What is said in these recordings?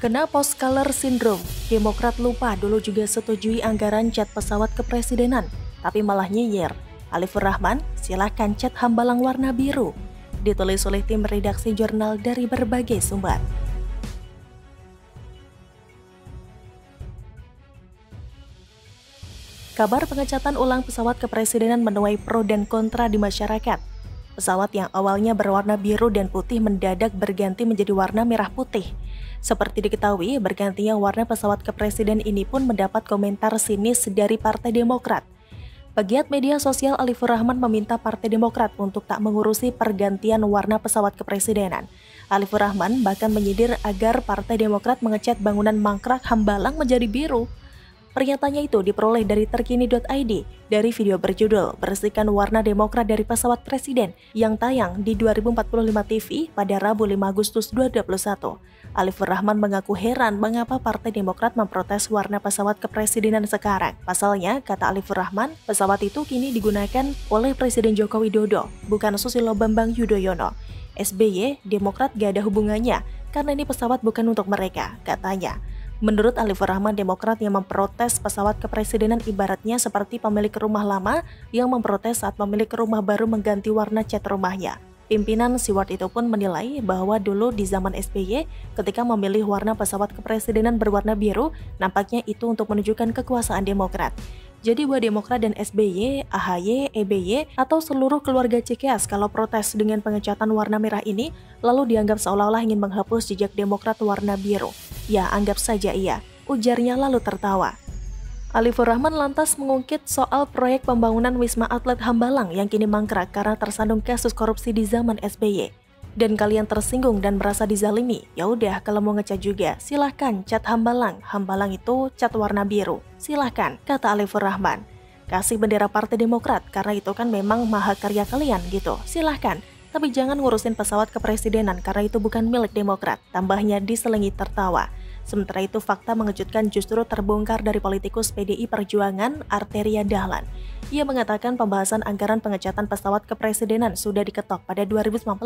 Kena post-color syndrome, Demokrat lupa dulu juga setujui anggaran cat pesawat kepresidenan, tapi malah nyinyir. Alifur Rahman, silahkan cat hambalang warna biru. Ditulis oleh tim redaksi jurnal dari berbagai sumber. Kabar pengecatan ulang pesawat kepresidenan menuai pro dan kontra di masyarakat. Pesawat yang awalnya berwarna biru dan putih mendadak berganti menjadi warna merah putih. Seperti diketahui, bergantinya warna pesawat kepresiden ini pun mendapat komentar sinis dari Partai Demokrat. Pegiat media sosial Alifur Rahman meminta Partai Demokrat untuk tak mengurusi pergantian warna pesawat kepresidenan. Alifur Rahman bahkan menyindir agar Partai Demokrat mengecat bangunan mangkrak Hambalang menjadi biru. Pernyataannya itu diperoleh dari terkini.id dari video berjudul "Bersihkan Warna Demokrat dari Pesawat Presiden" yang tayang di 2045 TV pada Rabu 5 Agustus 2021. Alifur Rahman mengaku heran mengapa Partai Demokrat memprotes warna pesawat kepresidenan sekarang. Pasalnya, kata Alifur Rahman, pesawat itu kini digunakan oleh Presiden Joko Widodo, bukan Susilo Bambang Yudhoyono. SBY, Demokrat gak ada hubungannya, karena ini pesawat bukan untuk mereka, katanya. Menurut Alifur Rahman, Demokrat yang memprotes pesawat kepresidenan ibaratnya seperti pemilik rumah lama yang memprotes saat pemilik rumah baru mengganti warna cat rumahnya. Pimpinan Siward itu pun menilai bahwa dulu di zaman SBY, ketika memilih warna pesawat kepresidenan berwarna biru, nampaknya itu untuk menunjukkan kekuasaan Demokrat. Jadi buat Demokrat dan SBY, AHY, EBY, atau seluruh keluarga Cikeas kalau protes dengan pengecatan warna merah ini, lalu dianggap seolah-olah ingin menghapus jejak Demokrat warna biru. Ya, anggap saja iya, ujarnya lalu tertawa. Alifur Rahman lantas mengungkit soal proyek pembangunan Wisma Atlet Hambalang yang kini mangkrak karena tersandung kasus korupsi di zaman SBY. Dan kalian tersinggung dan merasa dizalimi, ya udah kalau mau ngecat juga, silahkan cat Hambalang. Hambalang itu cat warna biru. Silahkan, kata Alifur Rahman. Kasih bendera Partai Demokrat, karena itu kan memang mahakarya kalian gitu. Silahkan, tapi jangan ngurusin pesawat kepresidenan karena itu bukan milik Demokrat. Tambahnya diselingi tertawa. Sementara itu fakta mengejutkan justru terbongkar dari politikus PDI Perjuangan Arteria Dahlan. Ia mengatakan pembahasan anggaran pengecatan pesawat kepresidenan sudah diketok pada 2019.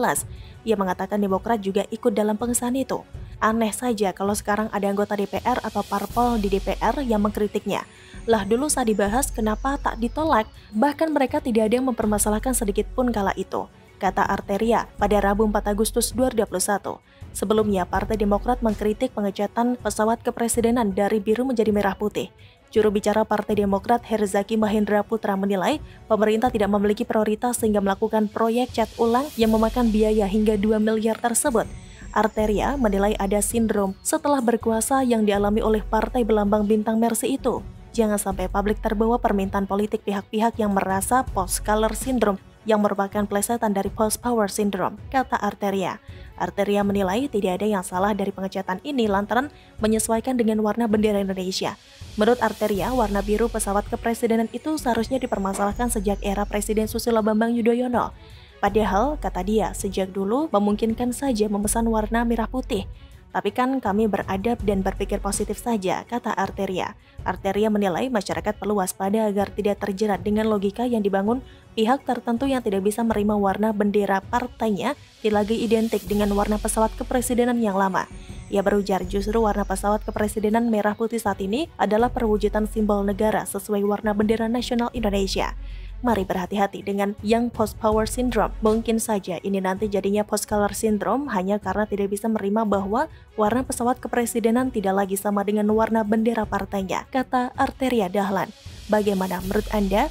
Ia mengatakan Demokrat juga ikut dalam pengesahan itu. Aneh saja kalau sekarang ada anggota DPR atau parpol di DPR yang mengkritiknya. Lah dulu saat dibahas kenapa tak ditolak, bahkan mereka tidak ada yang mempermasalahkan sedikit pun kala itu, kata Arteria pada Rabu 4 Agustus 2021. Sebelumnya, Partai Demokrat mengkritik pengecatan pesawat kepresidenan dari biru menjadi merah putih. Juru bicara Partai Demokrat Herzaki Mahendra Putra menilai pemerintah tidak memiliki prioritas sehingga melakukan proyek cat ulang yang memakan biaya hingga 2 miliar tersebut. Arteria menilai ada sindrom setelah berkuasa yang dialami oleh Partai Belambang Bintang Mersi itu. Jangan sampai publik terbawa permintaan politik pihak-pihak yang merasa post-color syndrome yang merupakan plesetan dari post-power syndrome, kata Arteria. Arteria menilai tidak ada yang salah dari pengecatan ini lantaran menyesuaikan dengan warna bendera Indonesia. Menurut Arteria, warna biru pesawat kepresidenan itu seharusnya dipermasalahkan sejak era Presiden Susilo Bambang Yudhoyono. Padahal, kata dia, sejak dulu memungkinkan saja memesan warna merah putih. Tapi kan kami beradab dan berpikir positif saja, kata Arteria. Arteria menilai masyarakat perlu waspada agar tidak terjerat dengan logika yang dibangun pihak tertentu yang tidak bisa menerima warna bendera partainya lagi identik dengan warna pesawat kepresidenan yang lama. Ia berujar justru warna pesawat kepresidenan merah putih saat ini adalah perwujudan simbol negara sesuai warna bendera nasional Indonesia. Mari berhati-hati dengan yang post-power syndrome. Mungkin saja ini nanti jadinya post-color syndrome hanya karena tidak bisa menerima bahwa warna pesawat kepresidenan tidak lagi sama dengan warna bendera partainya, kata Arteria Dahlan. Bagaimana menurut Anda?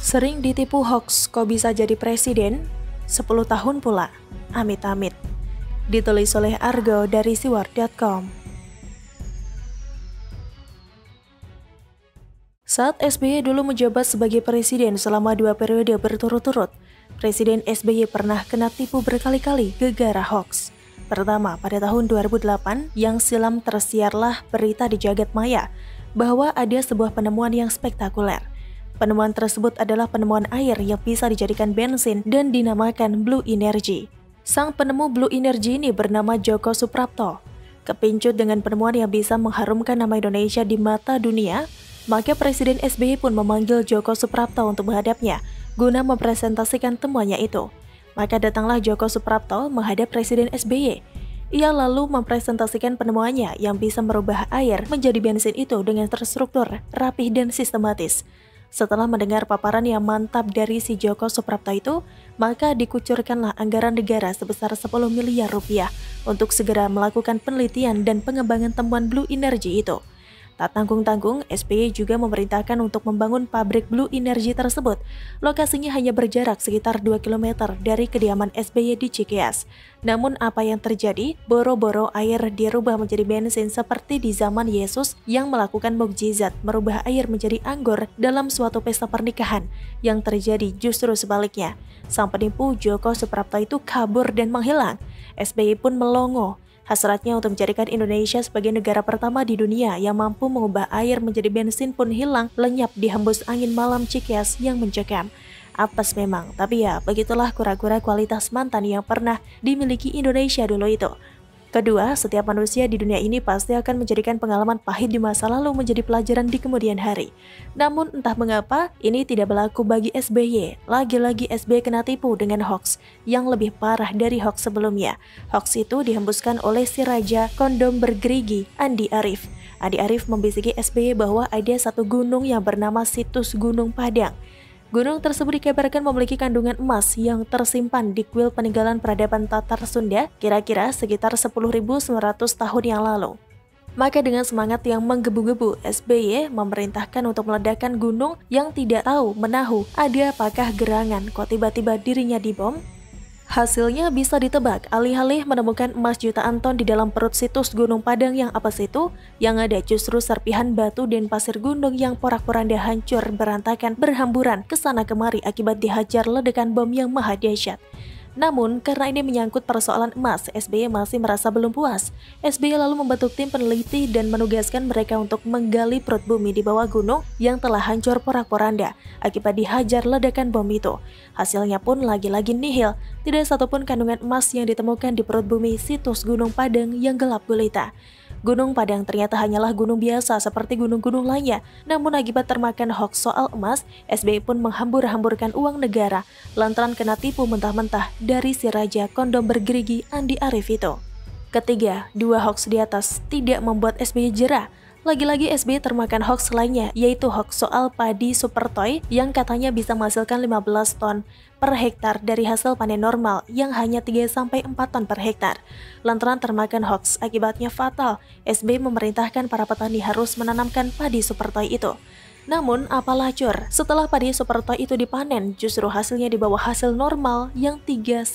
Sering ditipu hoax, kok bisa jadi presiden? 10 tahun pula. Amit-amit. Ditulis oleh Argo dari siward.com. Saat SBY dulu menjabat sebagai presiden selama 2 periode berturut-turut, Presiden SBY pernah kena tipu berkali-kali gegara hoax. Pertama, pada tahun 2008 yang silam tersiarlah berita di jagat maya bahwa ada sebuah penemuan yang spektakuler. Penemuan tersebut adalah penemuan air yang bisa dijadikan bensin dan dinamakan Blue Energy. Sang penemu Blue Energy ini bernama Djoko Suprapto. Kepincut dengan penemuan yang bisa mengharumkan nama Indonesia di mata dunia, maka Presiden SBY pun memanggil Djoko Suprapto untuk menghadapnya guna mempresentasikan temuannya itu. Maka datanglah Joko Suprapto menghadap Presiden SBY. Ia lalu mempresentasikan penemuannya yang bisa merubah air menjadi bensin itu dengan terstruktur, rapih, dan sistematis. Setelah mendengar paparan yang mantap dari si Joko Suprapto itu, maka dikucurkanlah anggaran negara sebesar 10 miliar rupiah untuk segera melakukan penelitian dan pengembangan temuan Blue Energy itu. Tak tanggung-tanggung, SBY juga memerintahkan untuk membangun pabrik Blue Energy tersebut. Lokasinya hanya berjarak sekitar 2 km dari kediaman SBY di Cikeas. Namun apa yang terjadi? Boro-boro air dirubah menjadi bensin seperti di zaman Yesus yang melakukan mukjizat merubah air menjadi anggur dalam suatu pesta pernikahan. Yang terjadi justru sebaliknya. Sang penipu Joko Suprapto itu kabur dan menghilang. SBY pun melongo. Hasratnya untuk menjadikan Indonesia sebagai negara pertama di dunia yang mampu mengubah air menjadi bensin pun hilang lenyap di hembus angin malam Cikeas yang mencekam. Apes memang, tapi ya begitulah kura-kura kualitas mantan yang pernah dimiliki Indonesia dulu itu. Kedua, setiap manusia di dunia ini pasti akan menjadikan pengalaman pahit di masa lalu menjadi pelajaran di kemudian hari. Namun entah mengapa, ini tidak berlaku bagi SBY. Lagi-lagi SBY kena tipu dengan hoax yang lebih parah dari hoax sebelumnya. Hoax itu dihembuskan oleh si raja kondom bergerigi, Andi Arief. Andi Arief membisiki SBY bahwa ada satu gunung yang bernama situs Gunung Padang. Gunung tersebut dikabarkan memiliki kandungan emas yang tersimpan di kuil peninggalan peradaban Tatar Sunda kira-kira sekitar 10.900 tahun yang lalu. Maka dengan semangat yang menggebu-gebu, SBY memerintahkan untuk meledakkan gunung yang tidak tahu menahu ada apakah gerangan kok tiba-tiba dirinya dibom. Hasilnya bisa ditebak, alih-alih menemukan emas jutaan ton di dalam perut situs Gunung Padang yang apes itu, yang ada justru serpihan batu dan pasir gunung yang porak-poranda hancur berantakan berhamburan ke sana kemari akibat dihajar ledakan bom yang maha dahsyat. Namun, karena ini menyangkut persoalan emas, SBY masih merasa belum puas. SBY lalu membentuk tim peneliti dan menugaskan mereka untuk menggali perut bumi di bawah gunung yang telah hancur porak-poranda akibat dihajar ledakan bom itu. Hasilnya pun lagi-lagi nihil, tidak satupun kandungan emas yang ditemukan di perut bumi situs Gunung Padang yang gelap gulita. Gunung Padang ternyata hanyalah gunung biasa seperti gunung-gunung lainnya. Namun akibat termakan hoax soal emas, SBY pun menghambur-hamburkan uang negara lantaran kena tipu mentah-mentah dari si raja kondom bergerigi Andi Arief itu. Ketiga, dua hoax di atas tidak membuat SBY jera. Lagi-lagi SBY termakan hoax lainnya, yaitu hoax soal padi Supertoy yang katanya bisa menghasilkan 15 ton per hektar dari hasil panen normal yang hanya 3-4 ton per hektar. Lantaran termakan hoax, akibatnya fatal. SBY memerintahkan para petani harus menanamkan padi Supertoy itu. Namun, apalah cur, setelah padi Supertoy itu dipanen, justru hasilnya di bawah hasil normal yang 3-4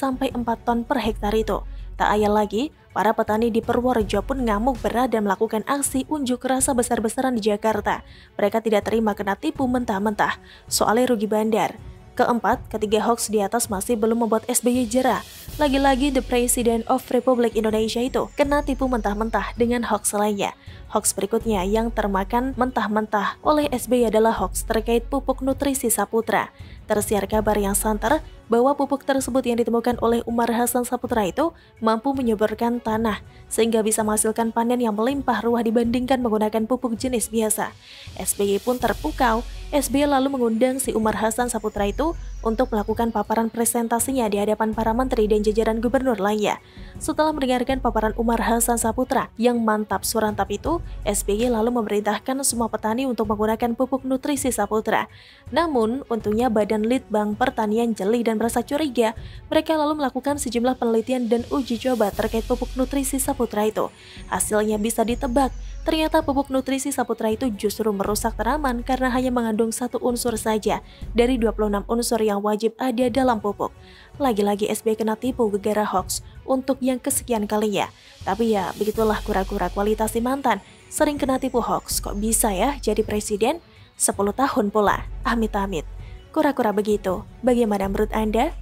ton per hektar itu. Tak ayal lagi, para petani di Purworejo pun ngamuk berat dan melakukan aksi unjuk rasa besar-besaran di Jakarta. Mereka tidak terima kena tipu mentah-mentah, soalnya rugi bandar. Keempat, ketiga hoax di atas masih belum membuat SBY jera. Lagi-lagi the President of Republik Indonesia itu kena tipu mentah-mentah dengan hoax lainnya. Hoax berikutnya yang termakan mentah-mentah oleh SBY adalah hoax terkait pupuk nutrisi Saputra. Tersiar kabar yang santer bahwa pupuk tersebut yang ditemukan oleh Umar Hasan Saputra itu mampu menyuburkan tanah sehingga bisa menghasilkan panen yang melimpah ruah dibandingkan menggunakan pupuk jenis biasa. SBY pun terpukau. SBY lalu mengundang si Umar Hasan Saputra itu untuk melakukan paparan presentasinya di hadapan para menteri dan jajaran gubernur lainnya. Setelah mendengarkan paparan Umar Hasan Saputra yang mantap surantap itu, SBY lalu memerintahkan semua petani untuk menggunakan pupuk nutrisi Saputra. Namun, untungnya Badan Litbang Pertanian jeli dan merasa curiga. Mereka lalu melakukan sejumlah penelitian dan uji coba terkait pupuk nutrisi Saputra itu. Hasilnya bisa ditebak. Ternyata pupuk nutrisi Saputra itu justru merusak tanaman karena hanya mengandung satu unsur saja dari 26 unsur yang wajib ada dalam pupuk. Lagi-lagi SBY kena tipu gegara hoax untuk yang kesekian kalinya. Tapi ya begitulah kura-kura kualitas si mantan. Sering kena tipu hoax, kok bisa ya jadi presiden? 10 tahun pula, amit-amit. Kura-kura begitu, bagaimana menurut Anda?